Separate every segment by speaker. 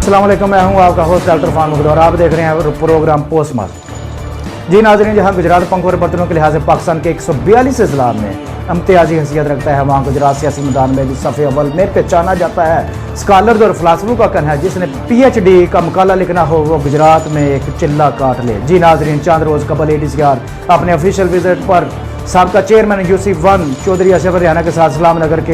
Speaker 1: अस्सलाम वालेकुम, मैं हूं आपका होस्ट डॉक्टर फान मुगद और आप देख रहे हैं प्रोग्राम पोस्ट मास्टर। जी नाज़रीन, जहां गुजरात पंख और बर्तनों के लिहाज से पाकिस्तान के 142 अजला में इम्तियाजी हैसियत रखता है, वहाँ गुजरात सियासी मैदान में भी सफ़े अव्वल में पहचाना जाता है। स्कॉलर्स और फिलासफों का कहना है जिसने PhD का मकाला लिखना हो वो गुजरात में एक चिल्ला काट ले। जी नाज़रीन, चंद रोज़ कबल ADCR अपने ऑफिशियल विजिट पर साबका chairman UC1 Chaudhary Ashraf Rihanna के साथ इस्लाम नगर के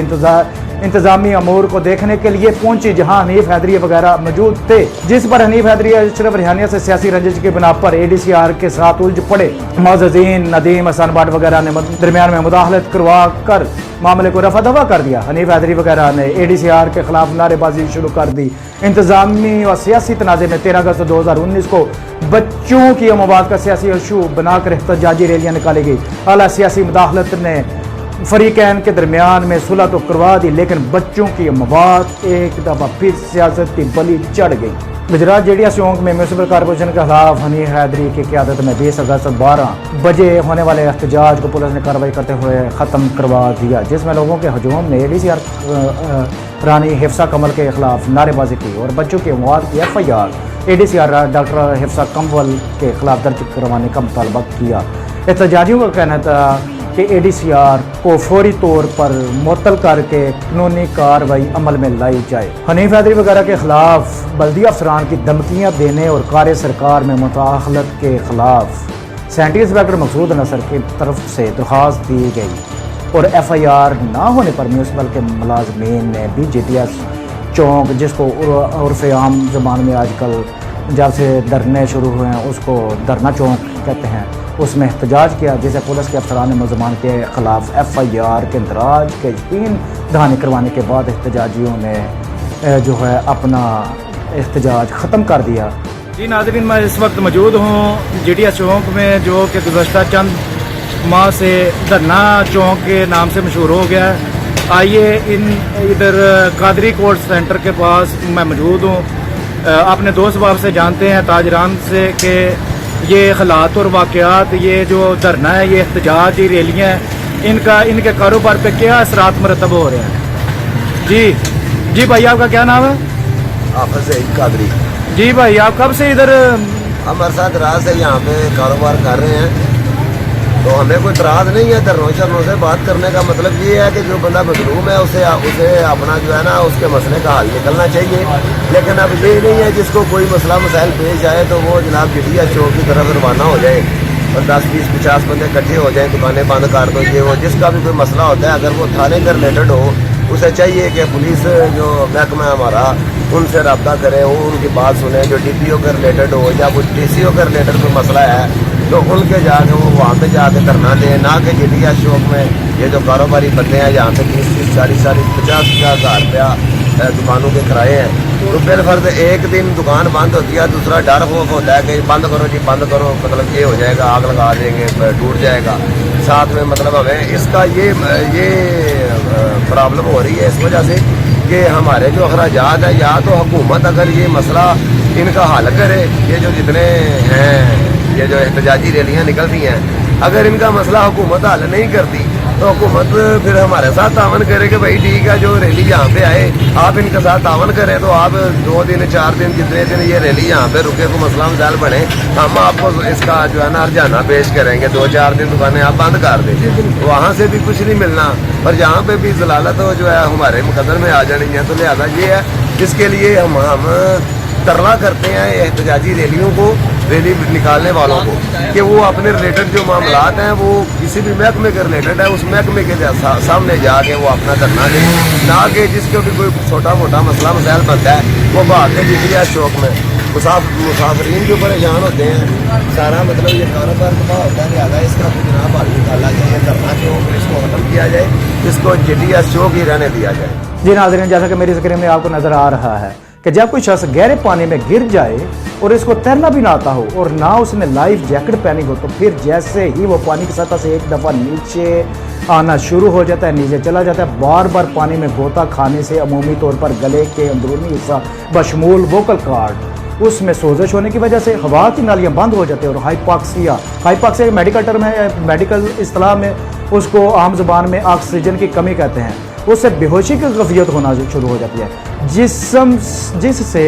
Speaker 1: इंतजामी अमूर को देखने के लिए पहुंची, जहां हनीफ हैदरी वगैरह मौजूद थे, जिस पर हनीफ हैदरी अशरफ रिहानिया से सियासी रंजिश की बिना पर ADCR के साथ उलझ पड़े। मोअज़्ज़िन नदीम हसन भट्ट वगैरह ने दरमियान में मुदाखलत करवा कर मामले को रफा दफा कर दिया। हनीफ हैदरी वगैरह ने ADCR के खिलाफ नारेबाजी शुरू कर दी। इंतजामी और सियासी तनाज़े में 13 अगस्त 2019 को बच्चों की मवाद का सियासी इशू बनाकर एहतजाजी रैलियां निकाली गई। आला सियासी मुदाखलत ने फरीकैन के दरमियान में सुलह तो करवा दी, लेकिन बच्चों की मवाद एक दफ़ा फिर सियासती बली चढ़ गई। गुजरात JDS चौक में म्यूनसिपल कॉर्पोरेशन के खिलाफ हनीफ हैदरी की क़यादत में 20 अगस्त 12 बजे होने वाले एहतजाज को पुलिस ने कार्रवाई करते हुए ख़त्म करवा दिया, जिसमें लोगों के हजूम ने ADCR रानी हिफ्सा कमल के खिलाफ नारेबाजी की और बच्चों के मवाद की FIR ADCR डॉक्टर हिफ्सा कमल के खिलाफ दर्ज करवाने का मुतालबा किया। एहतजाजियों का कहना था कि ADCR को फौरी तौर पर मुअत्तल करके कानूनी कार्रवाई अमल में लाई जाए। हनीफ हैदरी वगैरह के खिलाफ बल्दिया अफसरान की धमकियां देने और कार्य सरकार में मुदाखलत के खिलाफ सेंट्री इंस्पेक्टर मकसूद नसर की तरफ से दरख्वास्त दी गई और FIR ना होने पर म्यूनसिपल के मुलाजमीन ने भी JDS चौक, जिसको उर्फ़ आम ज़बान में आजकल जब से धरने शुरू हुए हैं उसको धरना चौक कहते हैं, उसमें एहतजाज किया, जिसे पुलिस के अफसरान ने मुलज़मान के खिलाफ FIR के इंदराज के यकीन दहानी करवाने के बाद एहतजाजियों ने जो है अपना एहतजाज ख़त्म कर दिया। जी नाज़रीन, मैं इस वक्त मौजूद हूँ JDS चौक में, जो कि गुज़श्ता चंद माह से धरना चौक के नाम से मशहूर हो गया है। आइए इधर कादरी कोर्ट सेंटर के पास मैं मौजूद हूँ। अपने दोस्त बाब से जानते हैं, ताजरान से, कि ये हालात और वाक़यात, ये जो धरना है, ये एहतजाज, ये रैलियाँ हैं, इनके कारोबार पे क्या असरात मरतब हो रहे हैं। जी भाई, आपका क्या नाम है?
Speaker 2: हाफिज़ सईद कादरी।
Speaker 1: जी भाई, आप कब से इधर?
Speaker 2: हमारे साथ रात से यहाँ पे कारोबार कर रहे हैं, तो हमें कोई इतराज़ नहीं है। धरनों शरणों से बात करने का मतलब ये है कि जो बंदा मजलूम है उसे अपना जो है ना उसके मसले का हल निकलना चाहिए। लेकिन अब ये नहीं है जिसको कोई मसला मसाइल पेश आए तो वो जनाब JDS चौक की तरफ रवाना हो जाए और 10, 20, 50 बंदे इकट्ठे हो जाएँ, दुकानें बंद कर दो। ये वो जिसका भी कोई मसला होता है, अगर वो थाने के रिलेटेड हो, उसे चाहिए कि पुलिस जो महकमा हमारा उनसे रब्ता करे, वो उनकी बात सुने। जो DPO के रिलेटेड हो या कुछ DCO के रिलेटेड कोई मसला है तो उनके जाके वो वहाँ पे जाके धरना दें, ना कि JDS चौक में ये जो कारोबारी बंदे हैं यहाँ पे 30, 40, 50 हज़ार रुपया दुकानों के किराए हैं, तो बिलफर्ज एक दिन दुकान बंद होती है, दूसरा डर खौफ होता है कि बंद करो जी बंद करो, मतलब ये हो जाएगा, आग लगा देंगे, टूट जाएगा। साथ में मतलब हमें इसका ये प्रॉब्लम हो रही है इस वजह से कि हमारे जो अखराजात हैं, या तो हुकूमत अगर ये मसला इनका हल करे, ये जो जितने हैं ये जो एहतजाजी रैलियाँ निकल रही हैं, अगर इनका मसला हुकूमत हल नहीं करती तो हुकूमत फिर हमारे साथ तावन करे कि भाई ठीक है, जो रैली यहाँ पे आए आप इनके साथ तावन करें, तो आप 2 दिन 4 दिन जितने दिन ये रैली यहाँ पे रुके को मसला मसाइल बने, हम आपको इसका जो है ना हर्जाना पेश करेंगे। 2-4 दिन दुकानें आप बंद कर दें, वहाँ से भी कुछ नहीं मिलना और जहाँ पे भी जलालत हो जो है हमारे मुकद्दर में आ जानी है। तो लिहाजा ये है जिसके लिए हम तरला करते हैं एहतजाजी रैलियों को, रैली निकालने वालों को, कि वो अपने रिलेटेड जो मामलात हैं वो किसी भी महकमे के रिलेटेड है, उस महकमे के सामने जाके वो अपना धरना दें, ना कि जिसको भी कोई छोटा मोटा मसला मसाइल बनता है वो भाग के JDS चौक में मुसाफरीन जो परेशान होते हैं, सारा मतलब ये कारोबार तबाह होता है। लिहाजा इसका जनाब हल निकाला जाए, धरना चौक इसको खत्म किया जाए, इसको JDS चौक ही रहने दिया जाए।
Speaker 1: जी नाज़रीन, जैसा कि मेरी स्क्रीन में आपको नज़र आ रहा है कि जब कोई शख्स गहरे पानी में गिर जाए और इसको तैरना भी ना आता हो और ना उसने लाइफ जैकेट पहनी हो, तो फिर जैसे ही वो पानी की सतह से एक दफ़ा नीचे आना शुरू हो जाता है, नीचे चला जाता है, बार बार पानी में गोता खाने से अमूमी तौर पर गले के अंदरूनी हिस्सा बशमूल वोकल कार्ड उसमें सोजश होने की वजह से हवा की नालियाँ बंद हो जाती है और हाइपॉक्सिया मेडिकल टर्म है, मेडिकल इस्तिलाह में उसको आम ज़ुबान में ऑक्सीजन की कमी कहते हैं, उससे बेहोशी की कैफियत होना शुरू हो जाती है, जिससे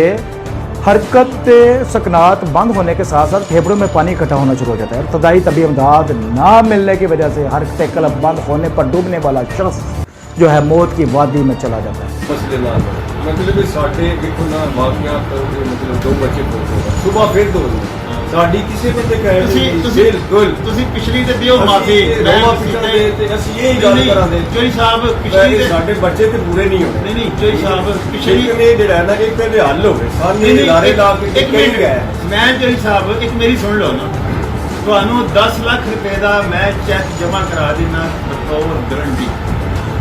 Speaker 1: हरकत सकनात बंद होने के साथ साथ फेफड़ों में पानी इकट्ठा होना शुरू हो जाता है। इब्तदाई तबी इमदाद ना मिलने की वजह से हरकत कल्ब बंद होने पर डूबने वाला शख्स जो है मौत की वादी में चला जाता है।
Speaker 3: मसले ना मतलब साढ़े एक ना वाकया मतलब 2 बच्चे सुबह फिर 2 ਸਾਡੀ ਕਿਸੇ ਬੰਦੇ ਕਹੇ ਬਿਲਕੁਲ
Speaker 4: ਤੁਸੀਂ ਪਿਛਲੀ ਤੇ ਦਿਓ ਮਾਫੀ
Speaker 3: ਤੇ ਅਸੀਂ ਇਹ ਗੱਲ ਕਰਾਂਗੇ
Speaker 4: ਚੋਈ ਸਾਹਿਬ ਪਿਛਲੀ ਤੇ
Speaker 3: ਸਾਡੇ ਬੱਚੇ ਤੇ ਪੂਰੇ ਨਹੀਂ ਹੋਣੇ
Speaker 4: ਨਹੀਂ ਚੋਈ ਸਾਹਿਬ ਪਿਛਲੀ
Speaker 3: ਨੇ ਜਿਹੜਾ ਨਾ ਇੱਕ ਤੇ ਹੱਲ ਹੋਵੇ ਸਾਰੇ ਇਦਾਰੇ ਲਾ ਕੇ ਕਹੀ ਗਏ
Speaker 4: ਮੈਂ ਚੋਈ ਸਾਹਿਬ ਇੱਕ ਮੇਰੀ ਸੁਣ ਲਓ ਨਾ ਤੁਹਾਨੂੰ 10 ਲੱਖ ਰੁਪਏ ਦਾ ਮੈਂ ਚੈੱਕ ਜਮ੍ਹਾਂ ਕਰਾ ਦੇਣਾ ਬਤੌਰ ਗਰੰਟੀ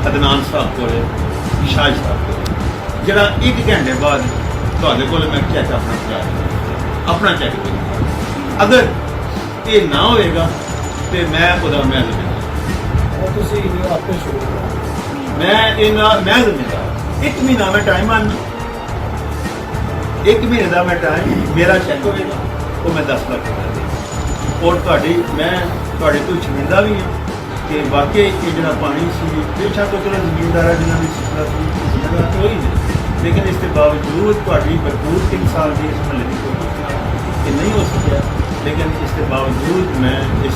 Speaker 4: ਅਦਨਾਨ ਸਾਹਿਬ ਕੋਲ ਨਿਸ਼ਾਜ ਸਾਹਿਬ ਕੋਲ ਜਿਹੜਾ 1 ਘੰਟੇ ਬਾਅਦ ਤੁਹਾਡੇ ਕੋਲ ਮੈਂ ਚੈੱਕ ਆਪਣਾ ਚੈੱਕ ਕਰਾਂਗਾ। ਅਗਰ ਇਹ ਨਾ ਹੋਏਗਾ ਤੇ ਮੈਂ ਉਹਦਾ ਮੈਂ ਜ਼ਿੰਮੇਵਾਰ
Speaker 3: ਤੁਸੀਂ ਆਪੇ ਸ਼ੁਰੂ
Speaker 4: ਮੈਂ ਮੈਂ ਜ਼ਿੰਮੇਵਾਰ 1 ਮਹੀਨਾ ਮੈਂ ਟਾਈਮ ਆਨਾ 1 ਮਹੀਨੇ ਦਾ ਮੈਂ ਟਾਈਮ ਮੇਰਾ ਚੈੱਕ ਹੋਏਗਾ ਉਹ ਮੈਂ 10 ਲੱਖ ਰੁਪਏ ਦੇ ਔਰ ਮੈਂ ਤੁਹਾਡੇ ਤੋਂ ਸ਼ਰਮਿੰਦਾ ਵੀ ਹਾਂ ਕਿ ਵਾਕਈ ਇਹ ਜਿਹੜਾ ਪਾਣੀ ਸੀ ਬੇਸ਼ੱਕ ਤੋਂ ਚਲੋ ਜ਼ਿਮੀਂਦਾਰਾਂ ਜਿਨ੍ਹਾਂ ਦੀ ਸਿਫਤ ਸੀ ਜ਼ਿੰਮੇਵਾਰ ਤਾਂ ਹੋਈ ਨਹੀਂ ਲੇਕਿਨ ਇਸ ਦੇ ਬਾਵਜੂਦ ਤੁਹਾਡੀ ਭਰਪੂਰ 3 ਸਾਲ ਦੀ ਇਸ ਮਹੱਲੇ ਦੀ ਕੋਸ਼ਿਸ਼ ਕਿ ਨਹੀਂ ਹੋ ਸਕਿਆ लेकिन इसके बावजूद मैं इस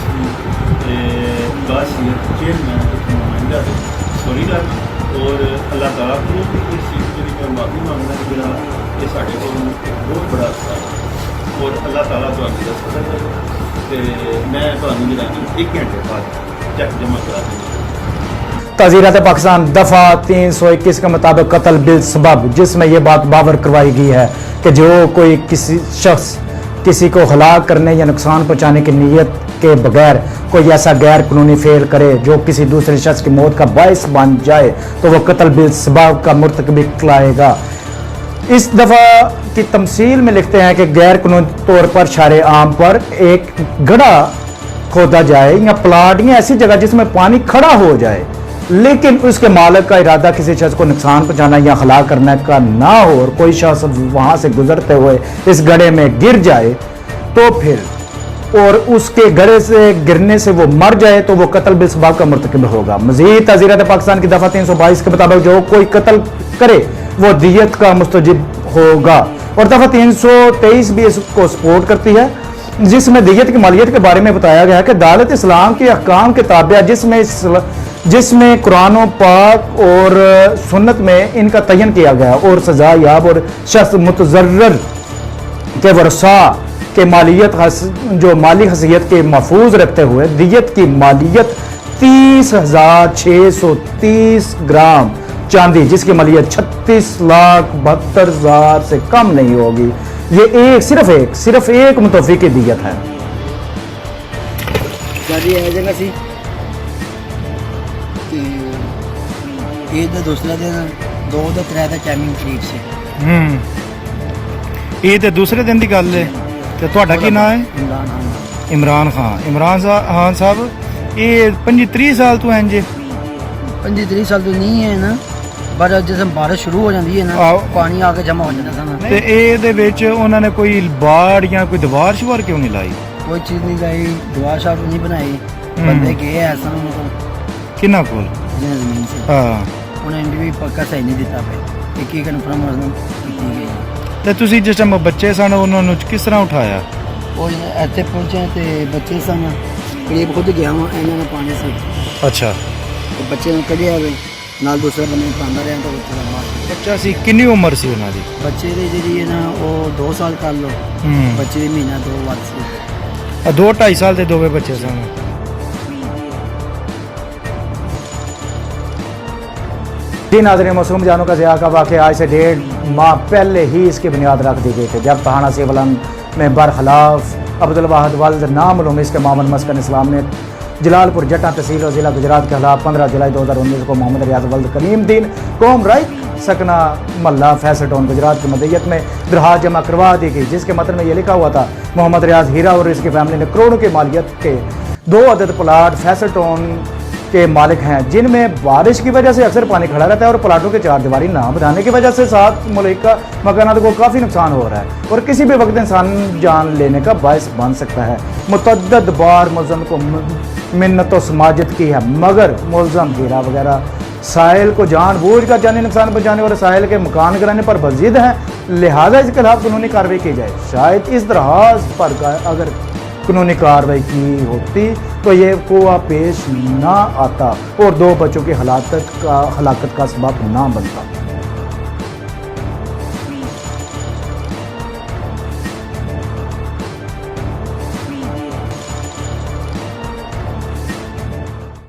Speaker 4: बासीत चेयरमैन नुमाइंदा सॉरी लग और अल्लाह ताला को इस चीज़ के लिए माफ़ी मांगना जरा ये साढ़े को एक बहुत बड़ा अफसर है और अल्लाह ताला तो आपकी दस करे मैं तो जरा 1 घंटे बाद चेक जमा करा दूँगा।
Speaker 1: ताज़ीरात पाकिस्तान दफ़ा 321 के मुताबिक कत्ल बिल सबब जिसमें यह बात बावर करवाई गई है कि जो कोई किसी शख्स किसी को हलाक करने या नुकसान पहुंचाने की नीयत के बगैर कोई ऐसा गैर कानूनी फेल करे जो किसी दूसरे शख्स की मौत का बायस बन जाए तो वह कत्ल बिल सबब का मुर्तकब कहलाएगा। इस दफ़ा की तमसील में लिखते हैं कि गैर कानूनी तौर पर शारे आम पर एक गड्ढा खोदा जाए या प्लाट या ऐसी जगह जिसमें पानी खड़ा हो जाए लेकिन उसके मालिक का इरादा किसी शख्स को नुकसान पहुंचाना या हलाक करने का ना हो और कोई शख्स वहां से गुजरते हुए इस गड्ढे में गिर जाए तो फिर और उसके गड्ढे से गिरने से वो मर जाए तो वो कत्ल बिल सबब का मुर्तकब होगा। मजीद ताज़ीरात पाकिस्तान की दफ़ा 322 के मुताबिक जो कोई कत्ल करे वो दियत का मुस्तजिब होगा और दफ़ा 323 भी इसको सपोर्ट करती है जिसमें दियत की मालियत के बारे में बताया गया है कि दालत इस्लाम के अहकाम के ताबिया जिसमें कुरान पाक और सुन्नत में इनका तयन किया गया और सजा याब और शख्स मुतज़र्रर के वरसा के मालियत जो माली हसीयत के महफूज रखते हुए दियत की मालियत 30,630 ग्राम चांदी जिसकी मालियत 36,72,000 से कम नहीं होगी। ये सिर्फ एक मुतवफ़ी की दियत है।
Speaker 5: दूसरा दिन 2 तो 3 टाइमिंग करीब से
Speaker 1: ये तो दूसरे दिन की गल है। तो ਤੁਹਾਡਾ ਕੀ ਨਾਮ ਹੈ? इमरान खान। इमरान खान साहब ये 25-30 साल तो हैं जी?
Speaker 5: 25-30 साल तो नहीं है ना पर जैसे बारिश शुरू हो जाती है ना पानी आके जमा हो जाता था।
Speaker 1: ਤੇ ਇਹਦੇ ਵਿੱਚ ਉਹਨਾਂ ਨੇ ਕੋਈ ਬਾੜ ਜਾਂ ਕੋਈ ਦੀਵਾਰ ਸ਼ਵਾਰ ਕਿਉਂ ਨਹੀਂ ਲਾਈ?
Speaker 5: कोई चीज नहीं लाई दुआ शाह नहीं बनाई बंदे गए ऐसा उनको
Speaker 1: ਕਿੰਨਾ ਕੋਲ?
Speaker 5: जमीन से
Speaker 1: ਹਾਂ
Speaker 5: उन्हें भी पक्का सही नहीं दिता पे एक ही कन्फर्म की गई।
Speaker 1: ਤੇ ਤੁਸੀਂ ਜਿਸ ਟਾਈਮ ਬੱਚੇ ਸਨ ਉਹਨਾਂ ਨੂੰ ਕਿਸ ਤਰ੍ਹਾਂ ਉਠਾਇਆ?
Speaker 5: और ऐसे पहुंचे तो बच्चे सन करीब खुद गया वहाँ इन्होंने पानी से
Speaker 1: ਅੱਛਾ
Speaker 5: तो बच्चे ने कढ़िया वे नाल दूसरे बंदे पांदा रहा तो बच्चे मार
Speaker 1: ਬੱਚਾ ਸੀ ਕਿੰਨੀ ਉਮਰ ਸੀ ਉਹਨਾਂ ਦੀ?
Speaker 5: बच्चे की जी है ना वो 2 साल कर लो बच्चे की महीना 2 वर्ष से
Speaker 1: 2-2.5 साल ਦੇ ਦੋਵੇਂ ਬੱਚੇ ਸਨ। जी नाज़रीन मासूम जानों का ज़िया का वाक़या आज से 1.5 माह पहले ही इसकी बुनियाद रख दी गई थी जब तहाना सिवलन में बरखलाफ अब्दुल वाहिद वल्द नामालूम इसके मामन मस्कन इस्लाम ने जलालपुर जट्टा तहसील और ज़िला गुजरात के खिलाफ 15 जुलाई 2019 को मोहम्मद रियाज वल्द कलीम दीन कौम राइक सकना मल्ला फैसल टाउन गुजरात की मदयत में दरखास्त जमा करवा दी गई जिसके मतन में यह लिखा हुआ था मोहम्मद रियाज हीरा और इसकी फैमिली ने करोड़ों की मालियत के 2 अदद प्लाट फैसल टाउन के मालिक हैं जिनमें बारिश की वजह से अक्सर पानी खड़ा रहता है और प्लाटों के 4 दीवारी ना बनाने की वजह से 7 मुल्का मकानात को काफ़ी नुकसान हो रहा है और किसी भी वक्त इंसान जान लेने का बायस बन सकता है। मुतअद्दिद बार मुल्ज़म को मिन्नत व समाजत की है मगर मुल्ज़म हीरा वगैरह साहिल को जानबूझकर जानी नुकसान पहुँचाने और साहिल के मकान गिराने पर बज़िद हैं लिहाजा इसके खिलाफ कानूनी कार्रवाई की जाए। शायद इस दरहाज पर अगर कानूनी कार्रवाई की होती तो ये कोआ पेश ना आता और 2 बच्चों की हलाकत का सबब ना बनता।